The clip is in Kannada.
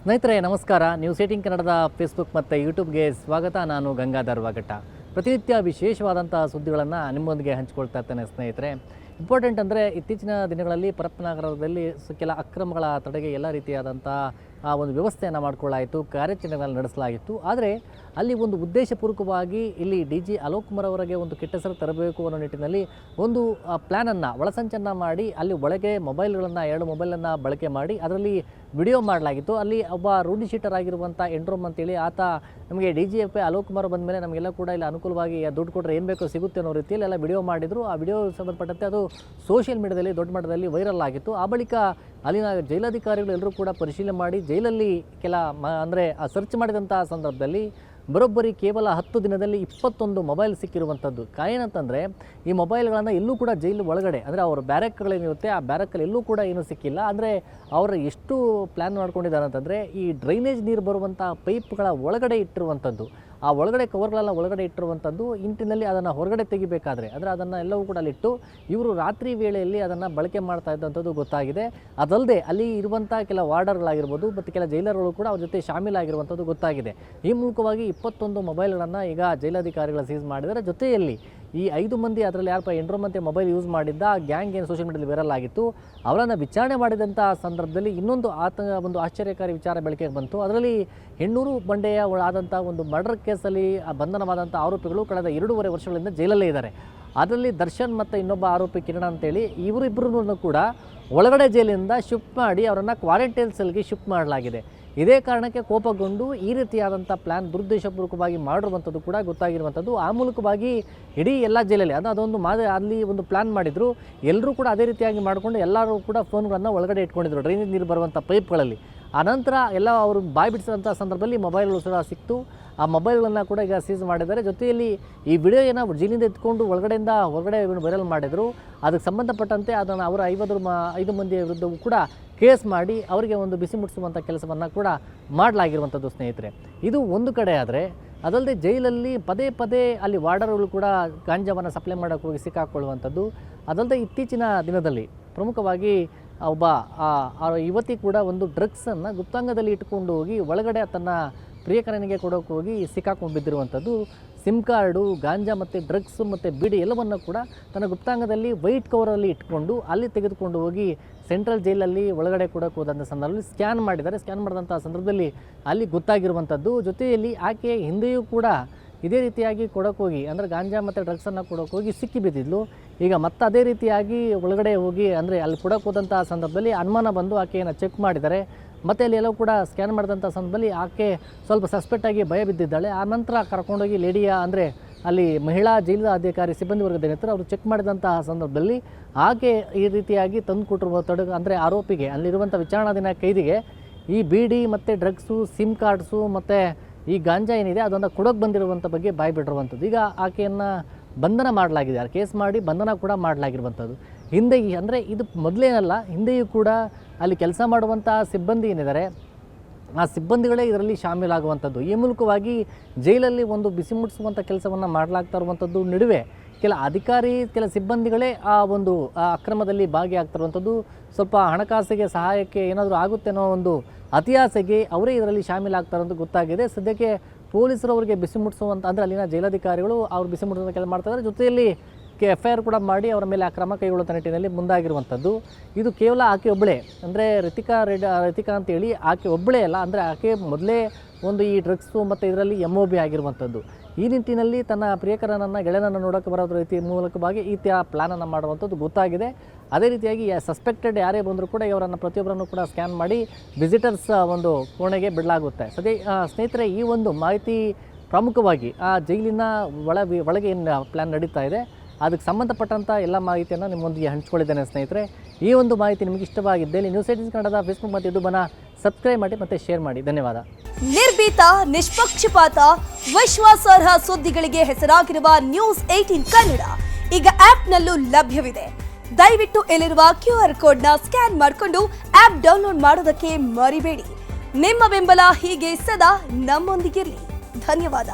ಸ್ನೇಹಿತರೆ ನಮಸ್ಕಾರ. ನ್ಯೂಸ್ 18 ಕನ್ನಡದ ಫೇಸ್ಬುಕ್ ಮತ್ತು ಯೂಟ್ಯೂಬ್ಗೆ ಸ್ವಾಗತ. ನಾನು ಗಂಗಾಧರ್ ವಾಗಟ. ಪ್ರತಿನಿತ್ಯ ವಿಶೇಷವಾದಂಥ ಸುದ್ದಿಗಳನ್ನು ನಿಮ್ಮೊಂದಿಗೆ ಹಂಚಿಕೊಳ್ತಾ ಇರ್ತೇನೆ ಸ್ನೇಹಿತರೆ. ಇಂಪಾರ್ಟೆಂಟ್ ಅಂದರೆ ಇತ್ತೀಚಿನ ದಿನಗಳಲ್ಲಿ ಪರಪ್ಪನಗರದಲ್ಲಿ ಕೆಲ ಅಕ್ರಮಗಳ ತಡೆಗೆ ಎಲ್ಲ ರೀತಿಯಾದಂಥ ಒಂದು ವ್ಯವಸ್ಥೆಯನ್ನು ಮಾಡಿಕೊಳ್ಳಾಯಿತು, ಕಾರ್ಯಾಚರಣೆಗಳನ್ನು ನಡೆಸಲಾಗಿತ್ತು. ಆದರೆ ಅಲ್ಲಿ ಒಂದು ಉದ್ದೇಶಪೂರ್ವಕವಾಗಿ ಇಲ್ಲಿ DG ಅಲೋಕ್ ಕುಮಾರ್ ಅವರಿಗೆ ಒಂದು ಕೆಟ್ಟ ಹೆಸರು ತರಬೇಕು ಅನ್ನೋ ನಿಟ್ಟಿನಲ್ಲಿ ಒಂದು ಪ್ಲ್ಯಾನನ್ನು ಒಳಸಂಚನ್ನು ಮಾಡಿ ಅಲ್ಲಿ ಒಳಗೆ ಮೊಬೈಲ್ಗಳನ್ನು 2 ಮೊಬೈಲನ್ನು ಬಳಕೆ ಮಾಡಿ ಅದರಲ್ಲಿ ವಿಡಿಯೋ ಮಾಡಲಾಗಿತ್ತು. ಅಲ್ಲಿ ಒಬ್ಬ ರೂಢಿ ಶೀಟರ್ ಆಗಿರುವಂಥ ಎಂಡ್ರೋಮ್ ಅಂತೇಳಿ ಆತ ನಮಗೆ DGP ಅಲೋಕ್ ಕುಮಾರ್ ಬಂದ ಮೇಲೆ ನಮಗೆಲ್ಲ ಕೂಡ ಇಲ್ಲಿ ಅನುಕೂಲವಾಗಿ ದುಡ್ಡು ಕೊಟ್ಟರೆ ಏನು ಬೇಕೋ ಸಿಗುತ್ತೆ ಅನ್ನೋ ರೀತಿಯಲ್ಲಿ ಎಲ್ಲ ವಿಡಿಯೋ ಮಾಡಿದರು. ಆ ವಿಡಿಯೋ ಸಂಬಂಧಪಟ್ಟಂತೆ ಅದು ಸೋಷಿಯಲ್ ಮೀಡಿಯಾದಲ್ಲಿ ದೊಡ್ಡ ಮಟ್ಟದಲ್ಲಿ ವೈರಲ್ ಆಗಿತ್ತು. ಆ ಬಳಿಕ ಅಲ್ಲಿನ ಜೈಲಾಧಿಕಾರಿಗಳು ಎಲ್ಲರೂ ಕೂಡ ಪರಿಶೀಲನೆ ಮಾಡಿ ಜೈಲಲ್ಲಿ ಅಂದರೆ ಸರ್ಚ್ ಮಾಡಿದಂಥ ಸಂದರ್ಭದಲ್ಲಿ ಬರೋಬ್ಬರಿ ಕೇವಲ 10 ದಿನದಲ್ಲಿ 21 ಮೊಬೈಲ್ ಸಿಕ್ಕಿರುವಂಥದ್ದು. ಏನಂತಂದರೆ ಈ ಮೊಬೈಲ್ಗಳನ್ನು ಎಲ್ಲೂ ಕೂಡ ಜೈಲು ಒಳಗಡೆ ಅಂದರೆ ಅವ್ರ ಬ್ಯಾರಕ್ಗಳೇನಿರುತ್ತೆ ಆ ಬ್ಯಾರಕ್ಕಲ್ಲಿ ಎಲ್ಲೂ ಕೂಡ ಏನೂ ಸಿಕ್ಕಿಲ್ಲ. ಅಂದರೆ ಅವರು ಎಷ್ಟು ಪ್ಲ್ಯಾನ್ ಮಾಡ್ಕೊಂಡಿದ್ದಾರೆ ಅಂತಂದರೆ ಈ ಡ್ರೈನೇಜ್ ನೀರು ಬರುವಂಥ ಪೈಪ್ಗಳ ಒಳಗಡೆ ಇಟ್ಟಿರುವಂಥದ್ದು, ಆ ಒಳಗಡೆ ಕವರ್ಗಳೆಲ್ಲ ಒಳಗಡೆ ಇಟ್ಟಿರುವಂಥದ್ದು. ಇಂಟಿನಲ್ಲಿ ಅದನ್ನು ಹೊರಗಡೆ ತೆಗಿಬೇಕಾದ್ರೆ ಅಂದರೆ ಅದನ್ನು ಎಲ್ಲವೂ ಕೂಡ ಅಲ್ಲಿಟ್ಟು ಇವರು ರಾತ್ರಿ ವೇಳೆಯಲ್ಲಿ ಅದನ್ನು ಬಳಕೆ ಮಾಡ್ತಾ ಇದ್ದಂಥದ್ದು ಗೊತ್ತಾಗಿದೆ. ಅದಲ್ಲದೆ ಅಲ್ಲಿ ಇರುವಂಥ ಕೆಲ ವಾರ್ಡರ್ಗಳಾಗಿರ್ಬೋದು ಮತ್ತು ಕೆಲ ಜೈಲರ್ಗಳು ಕೂಡ ಅವ್ರ ಜೊತೆ ಶಾಮೀಲಾಗಿರುವಂಥದ್ದು ಗೊತ್ತಾಗಿದೆ. ಈ ಮೂಲಕವಾಗಿ 21 ಮೊಬೈಲ್ಗಳನ್ನು ಈಗ ಜೈಲಾಧಿಕಾರಿಗಳು ಸೀಸ್ ಮಾಡಿದರೆ. ಜೊತೆಯಲ್ಲಿ ಈ 5 ಮಂದಿ ಅದರಲ್ಲಿ ಯಾರಪ್ಪ ಎಂಡ್ರೋಮ್ ಅಂತ ಮೊಬೈಲ್ ಯೂಸ್ ಮಾಡಿದ್ದ ಗ್ಯಾಂಗ್ ಏನು ಸೋಷಿಯಲ್ ಮೀಡಿಯಾದಲ್ಲಿ ವೈರಲ್ ಆಗಿತ್ತು ಅವರನ್ನು ವಿಚಾರಣೆ ಮಾಡಿದಂಥ ಸಂದರ್ಭದಲ್ಲಿ ಇನ್ನೊಂದು ಒಂದು ಆಶ್ಚರ್ಯಕಾರಿ ವಿಚಾರ ಬೆಳಕಿಗೆ ಬಂತು. ಅದರಲ್ಲಿ ಹೆಣ್ಣೂರು ಬಂಡೆಯ ಆದಂಥ ಒಂದು ಮರ್ಡರ್ ಕೇಸಲ್ಲಿ ಬಂಧನವಾದಂಥ ಆರೋಪಿಗಳು ಕಳೆದ 2.5 ವರ್ಷಗಳಿಂದ ಜೈಲಲ್ಲೇ ಇದ್ದಾರೆ. ಅದರಲ್ಲಿ ದರ್ಶನ್ ಮತ್ತು ಇನ್ನೊಬ್ಬ ಆರೋಪಿ ಕಿರಣ್ ಅಂತೇಳಿ ಇವರಿಬ್ಬರನ್ನು ಕೂಡ ಒಳಗಡೆ ಜೈಲಿನಿಂದ ಶಿಫ್ಟ್ ಮಾಡಿ ಅವರನ್ನು ಕ್ವಾರಂಟೈನ್ ಸೆಲ್ಗೆ ಶಿಫ್ಟ್ ಮಾಡಲಾಗಿದೆ. ಇದೇ ಕಾರಣಕ್ಕೆ ಕೋಪಗೊಂಡು ಈ ರೀತಿಯಾದಂಥ ಪ್ಲ್ಯಾನ್ ದುರುದ್ದೇಶಪೂರ್ವಕವಾಗಿ ಮಾಡಿರುವಂಥದ್ದು ಕೂಡ ಗೊತ್ತಾಗಿರುವಂಥದ್ದು. ಆ ಮೂಲಕವಾಗಿ ಇಡೀ ಎಲ್ಲ ಜೈಲಲ್ಲಿ ಅದೊಂದು ಅಲ್ಲಿ ಒಂದು ಪ್ಲ್ಯಾನ್ ಮಾಡಿದರು. ಎಲ್ಲರೂ ಕೂಡ ಅದೇ ರೀತಿಯಾಗಿ ಮಾಡಿಕೊಂಡು ಎಲ್ಲರೂ ಕೂಡ ಫೋನ್ಗಳನ್ನು ಒಳಗಡೆ ಇಟ್ಕೊಂಡಿದ್ರು ಡ್ರೈನೇಜ್ ನೀರು ಬರುವಂಥ ಪೈಪ್ಗಳಲ್ಲಿ. ಆನಂತರ ಎಲ್ಲ ಅವರು ಬಾಯಿ ಬಿಡಿಸಿದಂಥ ಸಂದರ್ಭದಲ್ಲಿ ಮೊಬೈಲ್ಗಳು ಕೂಡ ಸಿಕ್ತು. ಆ ಮೊಬೈಲ್ಗಳನ್ನು ಕೂಡ ಈಗ ಸೀಸ್ ಮಾಡಿದ್ದಾರೆ. ಜೊತೆಯಲ್ಲಿ ಈ ವಿಡಿಯೋ ಏನೋ ಜೈಲಿಂದ ಎತ್ಕೊಂಡು ಹೊರಗಡೆ ವೈರಲ್ ಮಾಡಿದರು. ಅದಕ್ಕೆ ಸಂಬಂಧಪಟ್ಟಂತೆ ಅದನ್ನು ಅವರ 5 ಮಂದಿಯ ವಿರುದ್ಧವೂ ಕೂಡ ಕೇಸ್ ಮಾಡಿ ಅವರಿಗೆ ಒಂದು ಬಿಸಿ ಮುಟ್ಟಿಸುವಂಥ ಕೆಲಸವನ್ನು ಕೂಡ ಮಾಡಲಾಗಿರುವಂಥದ್ದು ಸ್ನೇಹಿತರೆ. ಇದು ಒಂದು ಕಡೆ ಆದರೆ ಅದಲ್ಲದೆ ಜೈಲಲ್ಲಿ ಪದೇ ಅಲ್ಲಿ ವಾರ್ಡರ್ಗಳು ಕೂಡ ಗಾಂಜಾವನ್ನು ಸಪ್ಲೈ ಮಾಡೋಕ್ಕೆ ಹೋಗಿ ಸಿಕ್ಕಾಕೊಳ್ಳುವಂಥದ್ದು. ಅದಲ್ಲದೆ ಇತ್ತೀಚಿನ ದಿನದಲ್ಲಿ ಪ್ರಮುಖವಾಗಿ ಒಬ್ಬ ಯುವತಿ ಕೂಡ ಒಂದು ಡ್ರಗ್ಸನ್ನು ಗುಪ್ತಾಂಗದಲ್ಲಿ ಇಟ್ಕೊಂಡು ಹೋಗಿ ಒಳಗಡೆ ತನ್ನ ಪ್ರಿಯಕರನಿಗೆ ಕೊಡೋಕೆ ಹೋಗಿ ಸಿಕ್ಕಾಕೊಂಡು ಬಿದ್ದಿರುವಂಥದ್ದು. ಸಿಮ್ ಕಾರ್ಡು, ಗಾಂಜಾ ಮತ್ತು ಡ್ರಗ್ಸು ಮತ್ತು ಬಿಡಿ ಎಲ್ಲವನ್ನು ಕೂಡ ತನ್ನ ಗುಪ್ತಾಂಗದಲ್ಲಿ ವೈಟ್ ಕವರಲ್ಲಿ ಇಟ್ಕೊಂಡು ಅಲ್ಲಿ ತೆಗೆದುಕೊಂಡು ಹೋಗಿ ಸೆಂಟ್ರಲ್ ಜೈಲಲ್ಲಿ ಒಳಗಡೆ ಕೊಡೋಕೆ ಹೋದಂಥ ಸಂದರ್ಭದಲ್ಲಿ ಸ್ಕ್ಯಾನ್ ಮಾಡಿದ್ದಾರೆ. ಸ್ಕ್ಯಾನ್ ಮಾಡಿದಂಥ ಸಂದರ್ಭದಲ್ಲಿ ಅಲ್ಲಿ ಗೊತ್ತಾಗಿರುವಂಥದ್ದು. ಜೊತೆಯಲ್ಲಿ ಆಕೆ ಹಿಂದೆಯೂ ಕೂಡ ಇದೇ ರೀತಿಯಾಗಿ ಕೊಡೋಕೆ ಹೋಗಿ ಅಂದರೆ ಗಾಂಜಾ ಮತ್ತು ಡ್ರಗ್ಸನ್ನು ಕೊಡೋಕೆ ಹೋಗಿ ಸಿಕ್ಕಿ ಬಿದ್ದಿದ್ಲು. ಈಗ ಮತ್ತೆ ಅದೇ ರೀತಿಯಾಗಿ ಒಳಗಡೆ ಹೋಗಿ ಅಂದರೆ ಅಲ್ಲಿ ಕೊಡೋಕೆ ಹೋದಂಥ ಸಂದರ್ಭದಲ್ಲಿ ಅನುಮಾನ ಬಂದು ಆಕೆಯನ್ನು ಚೆಕ್ ಮಾಡಿದ್ದಾರೆ. ಮತ್ತು ಅಲ್ಲಿ ಎಲ್ಲವೂ ಕೂಡ ಸ್ಕ್ಯಾನ್ ಮಾಡಿದಂಥ ಸಂದರ್ಭದಲ್ಲಿ ಆಕೆ ಸ್ವಲ್ಪ ಸಸ್ಪೆಕ್ಟಾಗಿ ಭಯ ಬಿದ್ದಿದ್ದಾಳೆ. ಆ ನಂತರ ಕರ್ಕೊಂಡೋಗಿ ಲೇಡಿಯ ಅಂದರೆ ಅಲ್ಲಿ ಮಹಿಳಾ ಜೈಲು ಅಧಿಕಾರಿ ಸಿಬ್ಬಂದಿ ವರ್ಗದ ನೇತೃತ್ವ ಅವರು ಚೆಕ್ ಮಾಡಿದಂತಹ ಸಂದರ್ಭದಲ್ಲಿ ಆಕೆ ಈ ರೀತಿಯಾಗಿ ತಂದು ಕೊಟ್ಟಿರುವ ಅಂದರೆ ಆರೋಪಿಗೆ ಅಲ್ಲಿರುವಂಥ ವಿಚಾರಣಾಧೀನ ಕೈದಿಗೆ ಈ ಬಿಡಿ ಮತ್ತು ಡ್ರಗ್ಸು, ಸಿಮ್ ಕಾರ್ಡ್ಸು ಮತ್ತು ಈ ಗಾಂಜಾ ಏನಿದೆ ಅದನ್ನು ಕೊಡೋಕೆ ಬಂದಿರುವಂಥ ಬಗ್ಗೆ ಬಾಯಿ ಬಿಟ್ಟಿರುವಂಥದ್ದು. ಈಗ ಆಕೆಯನ್ನು ಬಂಧನ ಮಾಡಲಾಗಿದೆ, ಕೇಸ್ ಮಾಡಿ ಬಂಧನ ಕೂಡ ಮಾಡಲಾಗಿರುವಂಥದ್ದು. ಹಿಂದೆ ಅಂದರೆ ಇದು ಮೊದಲೇನಲ್ಲ, ಹಿಂದೆಯೂ ಕೂಡ ಅಲ್ಲಿ ಕೆಲಸ ಮಾಡುವಂಥ ಸಿಬ್ಬಂದಿ ಏನಿದ್ದಾರೆ ಆ ಸಿಬ್ಬಂದಿಗಳೇ ಇದರಲ್ಲಿ ಶಾಮೀಲಾಗುವಂಥದ್ದು. ಈ ಮೂಲಕವಾಗಿ ಜೈಲಲ್ಲಿ ಒಂದು ಬಿಸಿ ಮುಟ್ಟಿಸುವಂಥ ಕೆಲಸವನ್ನು ಮಾಡಲಾಗ್ತಾ ಇರುವಂಥದ್ದು ನಡುವೆ ಕೆಲ ಸಿಬ್ಬಂದಿಗಳೇ ಆ ಒಂದು ಅಕ್ರಮದಲ್ಲಿ ಭಾಗಿಯಾಗ್ತಿರುವಂಥದ್ದು. ಸ್ವಲ್ಪ ಹಣಕಾಸಿಗೆ ಸಹಾಯಕ್ಕೆ ಏನಾದರೂ ಆಗುತ್ತೆ ಅನ್ನೋ ಒಂದು ಅತಿಯಾಸೆಗೆ ಅವರೇ ಇದರಲ್ಲಿ ಶಾಮೀಲಾಗ್ತಾರೆ ಅಂತ ಗೊತ್ತಾಗಿದೆ. ಸದ್ಯಕ್ಕೆ ಪೊಲೀಸರು ಅವರಿಗೆ ಬಿಸಿ ಮುಟ್ಟಿಸುವಂಥ ಅಂದರೆ ಅಲ್ಲಿನ ಜೈಲಾಧಿಕಾರಿಗಳು ಅವ್ರು ಬಿಸಿ ಮುಟ್ಟಿಸುವಂಥ ಕೆಲಸ ಮಾಡ್ತಾಯಿದ್ದಾರೆ. ಜೊತೆಯಲ್ಲಿ FIR ಕೂಡ ಮಾಡಿ ಅವರ ಮೇಲೆ ಕ್ರಮ ಕೈಗೊಳ್ಳುವಂಥ ನಿಟ್ಟಿನಲ್ಲಿ ಮುಂದಾಗಿರುವಂಥದ್ದು. ಇದು ಕೇವಲ ಆಕೆ ಒಬ್ಬಳೇ ಅಂದರೆ ರಿತಿಕಾ ಅಂತೇಳಿ ಆಕೆ ಒಬ್ಬಳೇ ಅಲ್ಲ, ಅಂದರೆ ಆಕೆ ಮೊದಲೇ ಒಂದು ಈ ಡ್ರಗ್ಸು ಮತ್ತು ಇದರಲ್ಲಿ MOB ಆಗಿರುವಂಥದ್ದು. ಈ ನಿಟ್ಟಿನಲ್ಲಿ ತನ್ನ ಪ್ರಿಯಕರನನ್ನು ಗೆಳೆಯನನ್ನು ನೋಡೋಕ್ಕೆ ಬರೋದ್ರ ರೀತಿ ಮೂಲಕವಾಗಿ ಈ ಪ್ಲ್ಯಾನನ್ನು ಮಾಡುವಂಥದ್ದು ಗೊತ್ತಾಗಿದೆ. ಅದೇ ರೀತಿಯಾಗಿ ಸಸ್ಪೆಕ್ಟೆಡ್ ಯಾರೇ ಬಂದರೂ ಕೂಡ ಇವರನ್ನು ಪ್ರತಿಯೊಬ್ಬರನ್ನು ಕೂಡ ಸ್ಕ್ಯಾನ್ ಮಾಡಿ ವಿಸಿಟರ್ಸ್ ಒಂದು ಕೋಣೆಗೆ ಬಿಡಲಾಗುತ್ತೆ. ಸ್ನೇಹಿತರೆ, ಈ ಒಂದು ಮಾಹಿತಿ ಪ್ರಮುಖವಾಗಿ ಆ ಜೈಲಿನ ಒಳಗೆ ಏನು ಪ್ಲ್ಯಾನ್ ನಡೀತಾ ಇದೆ ಅದಕ್ಕೆ ಸಂಬಂಧಪಟ್ಟಂಥ ಎಲ್ಲ ಮಾಹಿತಿಯನ್ನು ನಿಮ್ಮೊಂದಿಗೆ ಹಂಚ್ಕೊಳ್ಳಿದ್ದೇನೆ ಸ್ನೇಹಿತರೆ. ಈ ಒಂದು ಮಾಹಿತಿ ನಿಮಗೆ ಇಷ್ಟವಾಗಿದ್ದಲ್ಲಿ ನ್ಯೂಸ್ 18 ಕನ್ನಡದ ಫೇಸ್ಬುಕ್ ಮತ್ತು ಯೂಟ್ಯೂಬನ್ನು ಸಬ್ಸ್ಕ್ರೈಬ್ ಮಾಡಿ ಮತ್ತು ಶೇರ್ ಮಾಡಿ. ಧನ್ಯವಾದ. ನಿರ್ಭೀತ, ನಿಷ್ಪಕ್ಷಪಾತ, ವಿಶ್ವಾಸಾರ್ಹ ಸುದ್ದಿಗಳಿಗೆ ಹೆಸರಾಗಿರುವ ನ್ಯೂಸ್ 18 ಕನ್ನಡ ಈಗ ಆಪ್ನಲ್ಲೂ ಲಭ್ಯವಿದೆ. ದಯವಿಟ್ಟು ಇಲ್ಲಿರುವ QR ಕೋಡ್ನ ಸ್ಕ್ಯಾನ್ ಮಾಡಿಕೊಂಡು ಆಪ್ ಡೌನ್ಲೋಡ್ ಮಾಡೋದಕ್ಕೆ ಮರಿಬೇಡಿ. ನಿಮ್ಮ ಬೆಂಬಲ ಹೀಗೆ ಸದಾ ನಮ್ಮೊಂದಿಗಿರಲಿ. ಧನ್ಯವಾದ.